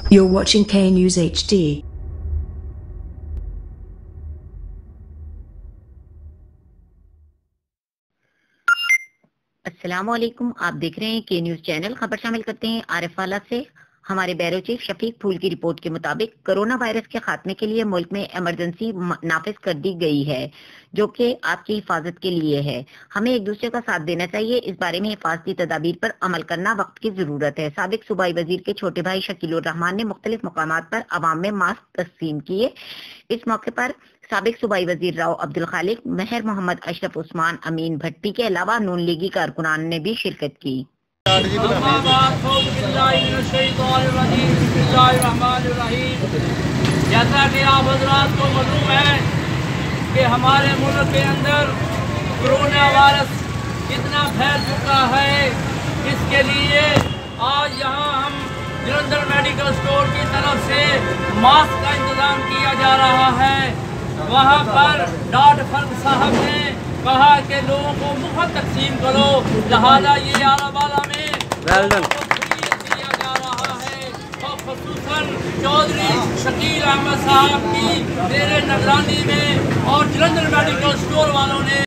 You're watching K News HD. السلام علیکم، آپ دیکھ رہے ہیں کے نیوز چینل۔ خبر شامل کرتے ہیں عارف والا سے۔ ہمارے بیورو چیف شفیق پھول کی رپورٹ کے مطابق کرونا وائرس کے خاتمے کے لیے ملک میں ایمرجنسی نافذ کر دی گئی ہے، جو کہ آپ کی حفاظت کے لیے ہے۔ ہمیں ایک دوسرے کا ساتھ دینا چاہیے۔ اس بارے میں حفاظتی تدابیر پر عمل کرنا وقت کی ضرورت ہے۔ سابق صوبائی وزیر کے چھوٹے بھائی شکیل الرحمان نے مختلف مقامات پر عوام میں ماسک تقسیم کیے۔ اس موقع پر سابق صوبائی وزیر راؤ عبدالخالق، مہر محمد اشرف عثمان، امین بھٹی کے علاوہ نون لیگی کارکنان نے بھی شرکت کی۔ جیسا کہ آپ حضرات کو معلوم ہے کہ ہمارے ملک کے اندر کرونا وائرس کتنا پھیل چکا ہے، اس کے لیے آج یہاں ہم جلندھر میڈیکل اسٹور کی طرف سے ماسک کا انتظام کیا جا رہا ہے۔ وہاں پر ڈاکٹر فرد صاحب نے کہا کہ لوگوں کو مفت تقسیم کرو، لہذا یہ آلہ بالا میں دیا جا رہا ہے، اور خصوصاً چودھری شکیل احمد صاحب کی زیر نگرانی میں اور جلندھر میڈیکل اسٹور والوں نے